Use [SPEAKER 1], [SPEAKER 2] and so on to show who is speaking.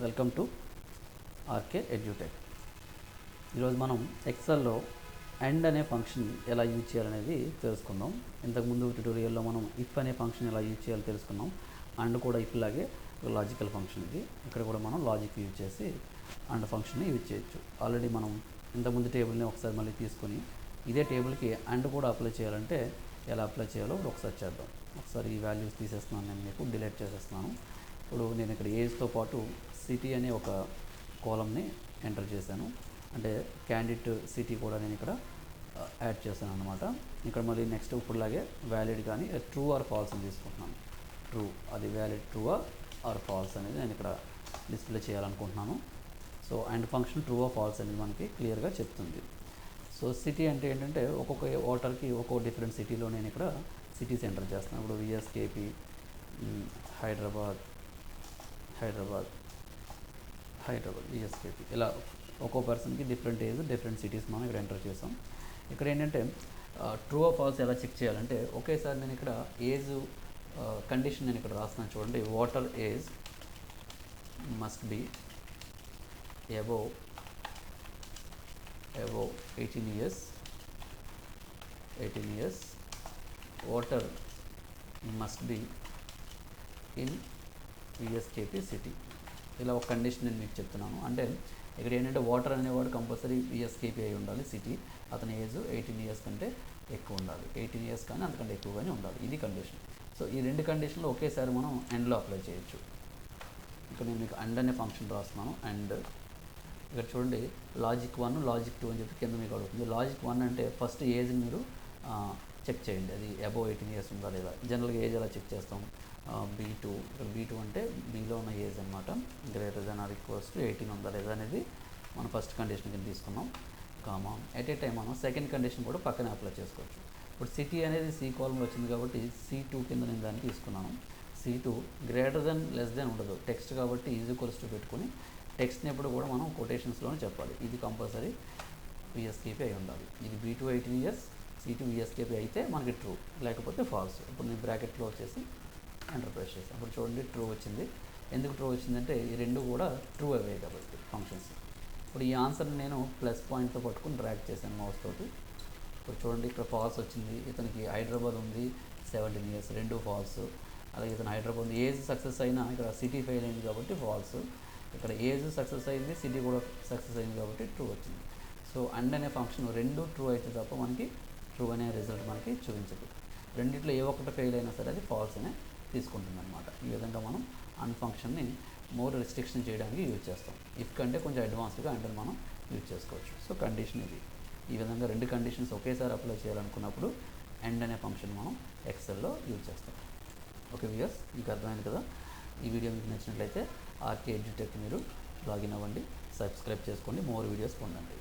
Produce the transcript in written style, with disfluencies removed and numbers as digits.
[SPEAKER 1] Welcome to RK edutech. ఈరోజు మనం ఎక్సెల్లో అండ్ అనే ఫంక్షన్ ఎలా యూజ్ చేయాలనేది తెలుసుకుందాం. ఇంతకుముందు ట్యుటోరియల్లో మనం ఇఫ్ అనే ఫంక్షన్ ఎలా యూజ్ చేయాలో తెలుసుకున్నాం. అండ్ కూడా ఇఫ్ లాగే లాజికల్ ఫంక్షన్ ఇది. ఇక్కడ కూడా మనం లాజిక్ యూజ్ చేసి అండ్ ఫంక్షన్ని యూజ్ చేయొచ్చు. ఆల్రెడీ మనం ఇంతకుముందు టేబుల్ని ఒకసారి మళ్ళీ తీసుకొని ఇదే టేబుల్కి అండ్ కూడా అప్లై చేయాలంటే ఎలా అప్లై చేయాలో ఒకసారి చేద్దాం. ఒకసారి ఈ వాల్యూస్ తీసేస్తున్నాను, నేను మీకు డిలీట్ చేసేస్తున్నాను. ఇప్పుడు నేను ఇక్కడ ఏజ్తో పాటు సిటీ అనే ఒక కాలమ్ని ఎంటర్ చేశాను. అంటే క్యాండిడేట్ సిటీ కూడా నేను ఇక్కడ యాడ్ చేశాను అనమాట. ఇక్కడ మళ్ళీ నెక్స్ట్ ఇప్పుడులాగే వ్యాలిడ్ కానీ ట్రూ ఆర్ ఫాల్స్ అని తీసుకుంటున్నాను. ట్రూ, అది వ్యాలిడ్ ట్రూ ఆర్ ఫాల్స్ అనేది నేను ఇక్కడ డిస్ప్లే చేయాలనుకుంటున్నాను. So and function true or false అనేది మనకి క్లియర్గా చెప్తుంది. సో సిటీ అంటే ఏంటంటే ఒక్కొక్క ఓటర్కి ఒక్కొక్క డిఫరెంట్ సిటీలో నేను ఇక్కడ సిటీస్ ఎంటర్ చేస్తున్నాను. ఇప్పుడు విఎస్కేపీ, హైదరాబాద్ విఎస్కేపీ, ఇలా ఒక్కో పర్సన్కి డిఫరెంట్ ఏజ్ డిఫరెంట్ సిటీస్ మనం ఇక్కడ ఎంటర్ చేసాం. ఇక్కడ ఏంటంటే ట్రూ ఆర్ ఫాల్స్ ఎలా చెక్ చేయాలంటే ఒకేసారి నేను ఇక్కడ ఏజ్ కండిషన్ నేను ఇక్కడ రాస్తున్నాను చూడండి. Voter age must be above 18 years. Voter must be in VSKP city. ఇలా ఒక కండిషన్ నేను మీకు చెప్తున్నాను. అంటే ఇక్కడ ఏంటంటే వాటర్ అనేవాడు కంపల్సరీ విఎస్కేపీ అయి ఉండాలి సిటీ. అతని ఏజ్ 18 years కంటే ఎక్కువ ఉండాలి. 18 years కానీ అంతకంటే ఎక్కువగానే ఉండాలి. ఇది కండిషన్. సో ఈ రెండు కండిషన్లు ఒకేసారి మనం ఎండ్లో అప్లై చేయొచ్చు. ఇక్కడ నేను మీకు అండ్ అనే ఫంక్షన్ రాస్తున్నాను. అండ్ ఇక్కడ చూడండి లాజిక్ 1 లాజిక్ 2 అని చెప్పి కింద మీకు అడుగుతుంది. లాజిక్ 1 అంటే ఫస్ట్ ఏజ్ని మీరు చెక్ చేయండి, అది అబోవ్ 18 years ఉందా లేదా. జనరల్గా ఏజ్ ఎలా చెక్ చేస్తాం, B2, ఇక్కడ B2 అంటే బీలో ఉన్న ఏజ్ అనమాట. Greater than or equals to 18 ఉందా లేదా అనేది మనం ఫస్ట్ కండిషన్ కింద తీసుకున్నాం. కామా ఎట్ ఏ టైం మనం సెకండ్ కండిషన్ కూడా పక్కనే అప్లై చేసుకోవచ్చు. ఇప్పుడు సిటీ అనేది సి కాలంలో వచ్చింది కాబట్టి C2 కింద నేను దాన్ని తీసుకున్నాను. C2 greater than less than ఉండదు, టెక్స్ట్ కాబట్టి ఈజ్ ఈక్వల్స్ టు పెట్టుకుని టెక్స్ట్ని ఎప్పుడు కూడా మనం కొటేషన్స్లోనే చెప్పాలి. ఇది కంపల్సరీ విఎస్కేపీ అయి ఉండాలి. ఇది B2 18 years, C2 విఎస్కేపీ అయితే మనకి ట్రూ, లేకపోతే ఫాల్స్. ఇప్పుడు నేను బ్రాకెట్లో వచ్చేసి ఎంటర్ ప్రెస్ చేస్తాను. ఇప్పుడు చూడండి ట్రూ వచ్చింది. ఎందుకు ట్రూ వచ్చిందంటే ఈ రెండు కూడా ట్రూ అవే కాబట్టి ఫంక్షన్స్. ఇప్పుడు ఈ ఆన్సర్ని నేను ప్లస్ పాయింట్తో పట్టుకుని డ్రాగ్ చేశాను మౌస్ తోటి. ఇప్పుడు చూడండి ఇక్కడ ఫాల్స్ వచ్చింది. ఇతనికి హైదరాబాద్ ఉంది 17 years, రెండు ఫాల్స్. అలాగే ఇతను హైదరాబాద్ ఉంది. ఏజ్ సక్సెస్ అయినా ఇక్కడ సిటీ ఫెయిల్ అయింది కాబట్టి ఫాల్స్. ఇక్కడ ఏజ్ సక్సెస్ అయింది, సిటీ కూడా సక్సెస్ అయింది కాబట్టి ట్రూ వచ్చింది. సో అండ్ అనే ఫంక్షన్ రెండు ట్రూ అయితే తప్ప మనకి ట్రూ అనే రిజల్ట్ మనకి చూపించదు. రెండిట్లో ఏ ఒక్కటి ఫెయిల్ అయినా సరే అది ఫాల్స్ అనే తీసుకుంటుంది అనమాట. ఈ విధంగా మనం అండ్ ఫంక్షన్ని మోర్ రిస్ట్రిక్షన్ చేయడానికి యూజ్ చేస్తాం. ఇఫ్ కంటే కొంచెం అడ్వాన్స్డ్గా అండ్ మనం యూజ్ చేసుకోవచ్చు. సో కండిషన్ ఇది. ఈ విధంగా రెండు కండిషన్స్ ఒకేసారి అప్లై చేయాలనుకున్నప్పుడు అండ్ అనే ఫంక్షన్ మనం ఎక్సెల్లో యూజ్ చేస్తాం. ఓకే వ్యూయర్స్, మీకు అర్థమైంది కదా. ఈ వీడియో మీకు నచ్చినట్లయితే ఆర్కే ఎడ్యూటెక్ మీరు లాగిన్ అవ్వండి, సబ్స్క్రైబ్ చేసుకోండి, మోర్ వీడియోస్ పొందండి.